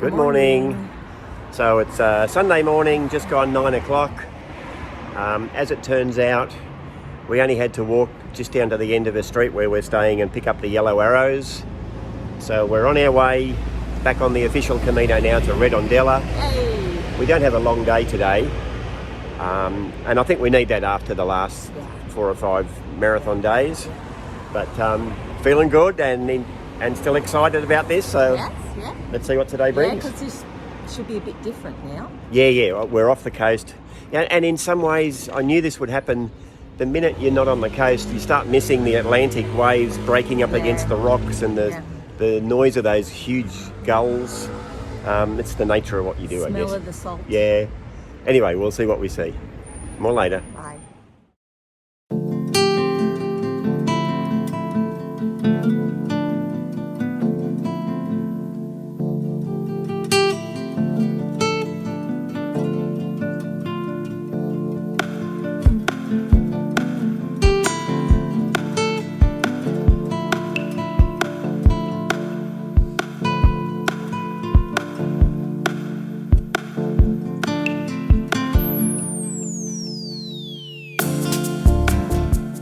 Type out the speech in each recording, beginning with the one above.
Good morning. So it's Sunday morning, just gone 9 o'clock. As it turns out, we only had to walk just down to the end of the street where we're staying and pick up the yellow arrows. So we're on our way back on the official Camino now to Redondela. Hey. We don't have a long day today, and I think we need that after the last 4 or 5 marathon days. But feeling good and still excited about this. So Yes. let's see what today brings. Yeah, because this should be a bit different now. Yeah, we're off the coast. Yeah, and in some ways, I knew this would happen. The minute you're not on the coast, you start missing the Atlantic waves breaking up against the rocks and the noise of those huge gulls. It's the nature of what you do, I guess. Smell of the salt. Yeah. Anyway, we'll see what we see. More later. Bye.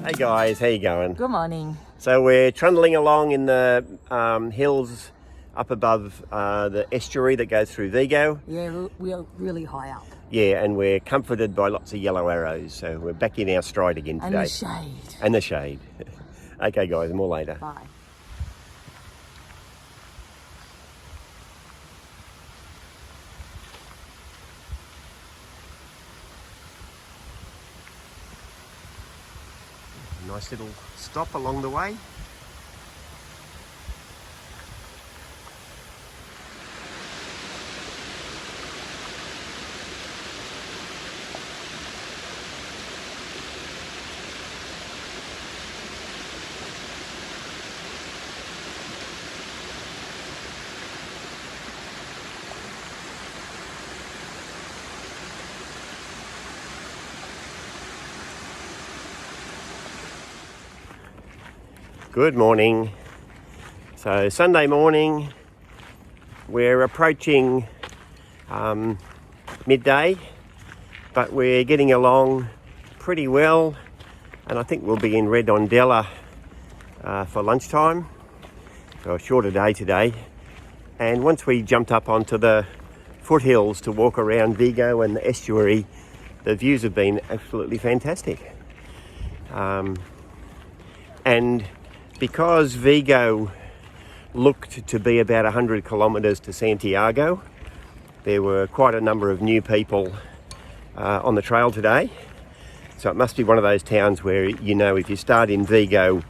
Hey guys, how you going? Good morning. So we're trundling along in the hills up above the estuary that goes through Vigo. Yeah, we're really high up. Yeah, and we're comforted by lots of yellow arrows. So we're back in our stride again today. And the shade. And the shade. Okay guys, more later. Bye. Nice little stop along the way. Good morning. So Sunday morning, we're approaching midday, but we're getting along pretty well, and I think we'll be in Redondela for lunchtime. So a shorter day today. And once we jumped up onto the foothills to walk around Vigo and the estuary, the views have been absolutely fantastic. And because Vigo looked to be about 100 kilometres to Santiago, there were quite a number of new people on the trail today. So it must be one of those towns where, you know, if you start in Vigo,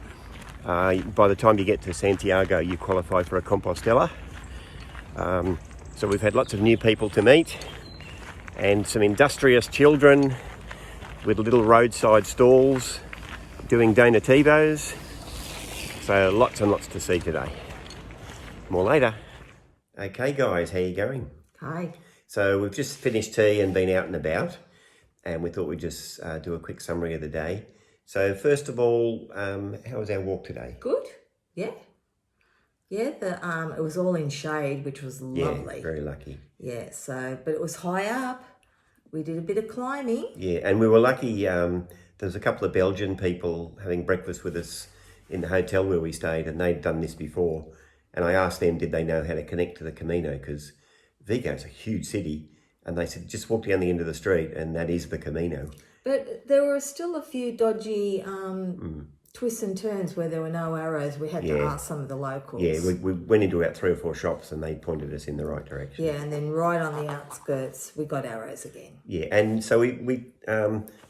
by the time you get to Santiago, you qualify for a Compostela. So we've had lots of new people to meet and some industrious children with little roadside stalls doing donativos. So lots and lots to see today. More later. Okay guys, how you going? Hi. So we've just finished tea and been out and about, and we thought we'd just do a quick summary of the day. So first of all, how was our walk today? Good. Yeah. Yeah, it was all in shade, which was lovely. Yeah, very lucky. Yeah, but it was high up. We did a bit of climbing. Yeah, and we were lucky. There was a couple of Belgian people having breakfast with us in the hotel where we stayed, and they'd done this before. And I asked them, did they know how to connect to the Camino? Because Vigo's a huge city. And they said, just walk down the end of the street and that is the Camino. But there were still a few dodgy twists and turns where there were no arrows. We had to ask some of the locals. Yeah, we went into about 3 or 4 shops and they pointed us in the right direction. Yeah, and then right on the outskirts, we got arrows again. Yeah, and so we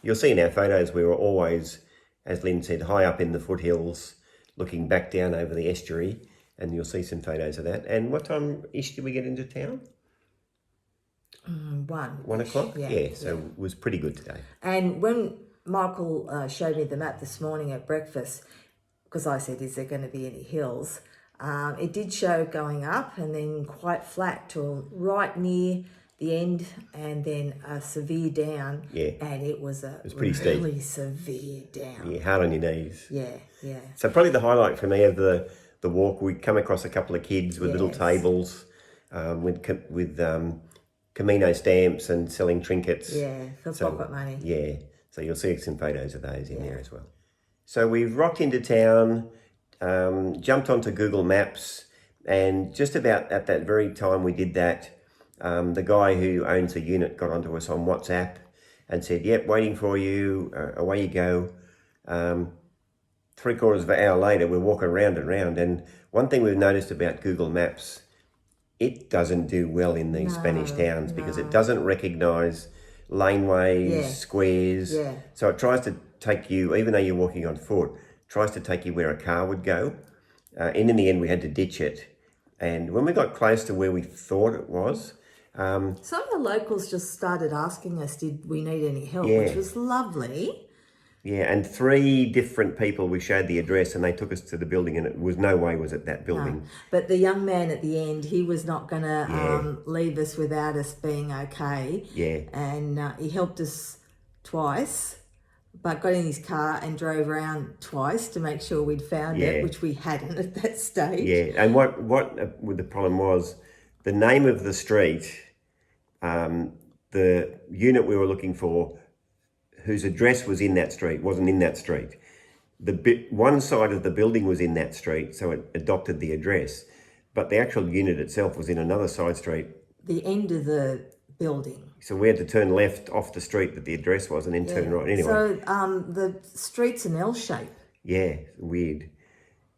you'll see in our photos, we were always, as Lynn said, high up in the foothills, looking back down over the estuary, and you'll see some photos of that. And what time-ish did we get into town? 1 o'clock? Yeah, so it was pretty good today. And when Michael showed me the map this morning at breakfast, because I said, is there going to be any hills? It did show going up and then quite flat till right near the end, and then a severe down. Yeah. And it was pretty steep. Really severe down. Yeah, hard on your knees. Yeah. So probably the highlight for me of the walk, we come across a couple of kids with little tables with Camino stamps and selling trinkets. Yeah, for pocket money. Yeah, so you'll see some photos of those in there as well. So we've rocked into town, jumped onto Google Maps, and just about at that very time we did that, the guy who owns the unit got onto us on WhatsApp and said, "Yep, waiting for you, away you go." 3/4 of an hour later, we're walking round and round. And one thing we've noticed about Google Maps, it doesn't do well in these Spanish towns because it doesn't recognise laneways, squares. Yeah. So it tries to take you, even though you're walking on foot, tries to take you where a car would go. And in the end, we had to ditch it. And when we got close to where we thought it was, Some of the locals just started asking us, did we need any help, which was lovely. yeah, and 3 different people, we showed the address and they took us to the building, and it was no way was it that building. No. But the young man at the end, he was not going to leave us without us being okay. Yeah. And he helped us twice, but got in his car and drove around twice to make sure we'd found it, which we hadn't at that stage. Yeah, and what the problem was, the name of the street, the unit we were looking for, whose address was in that street, wasn't in that street. One side of the building was in that street, so it adopted the address, but the actual unit itself was in another side street. The end of the building. So we had to turn left off the street that the address was and then turn right. Anyway. So the street's an L shape. Yeah, weird.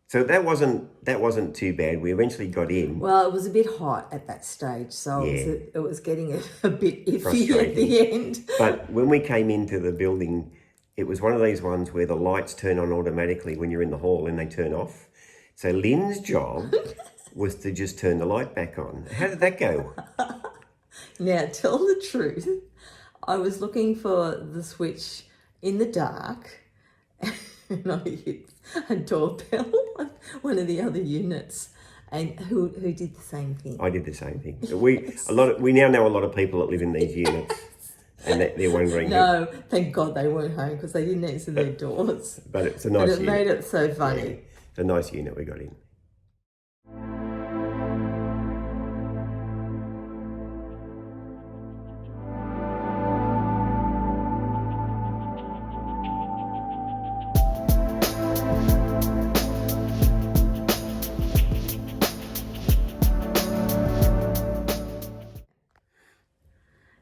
So that wasn't too bad. We eventually got in. Well, it was a bit hot at that stage, so it was getting a bit iffy at the end. But when we came into the building, it was one of these ones where the lights turn on automatically when you're in the hall and they turn off. So Lynn's job was to just turn the light back on. How did that go? Now, tell the truth, I was looking for the switch in the dark and I hit a doorbell on one of the other units. And who did the same thing? I did the same thing. We now know a lot of people that live in these units, and they're wondering. No, thank God they weren't home because they didn't answer their doors. But it's a nice unit. But it made it so funny. Yeah, it's a nice unit we got in.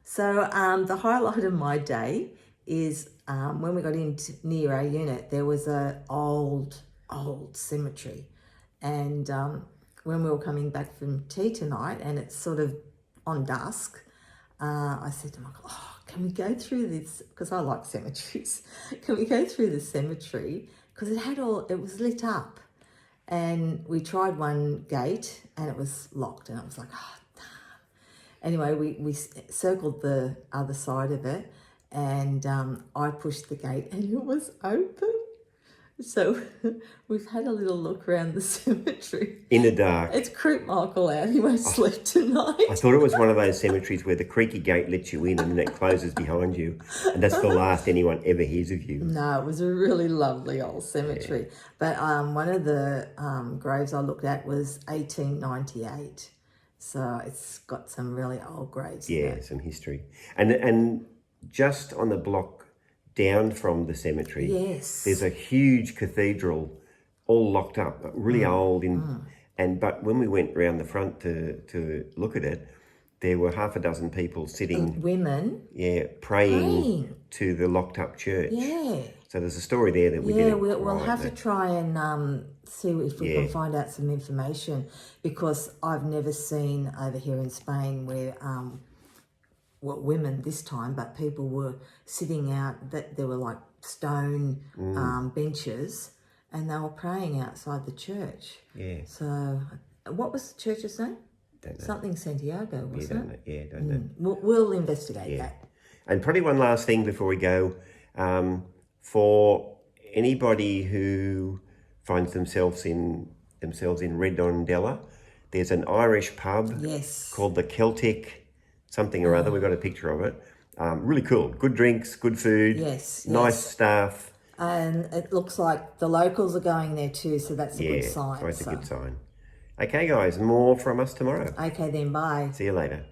So the highlight of my day is when we got into near our unit, there was a old cemetery, and when we were coming back from tea tonight, and it's sort of on dusk, I said to Michael, "Oh, can we go through this? Because I like cemeteries. Can we go through the cemetery? Because it was lit up." And we tried one gate and it was locked, and I was like, "Oh, anyway, we circled the other side of it, and I pushed the gate and it was open. So we've had a little look around the cemetery. In the dark. It's creeped Michael out. He won't sleep tonight. I thought it was one of those cemeteries where the creaky gate lets you in and then it closes behind you, and that's the last anyone ever hears of you. No, it was a really lovely old cemetery. Yeah. But one of the graves I looked at was 1898. So it's got some really old graves. Yeah, some history. And just on the block down from the cemetery, there's a huge cathedral all locked up, really old. But when we went round the front to look at it, there were half a dozen people sitting. Women. Yeah, praying to the locked up church. Yeah. So there's a story there that we didn't. Yeah, we'll have to try and see if we can find out some information, because I've never seen over here in Spain where, women this time, but people were sitting out, that there were like stone benches, and they were praying outside the church. Yeah. So what was the church's name? Don't know. Something Santiago, wasn't it? Yeah, don't know. We'll investigate that. And probably one last thing before we go. For anybody who finds themselves in Redondela, there's an Irish pub called the Celtic something or other. We've got a picture of it. Really cool. Good drinks, good food, nice staff. And it looks like the locals are going there too, so that's a good sign. So it's a good sign. Okay, guys, more from us tomorrow. Okay then, bye. See you later.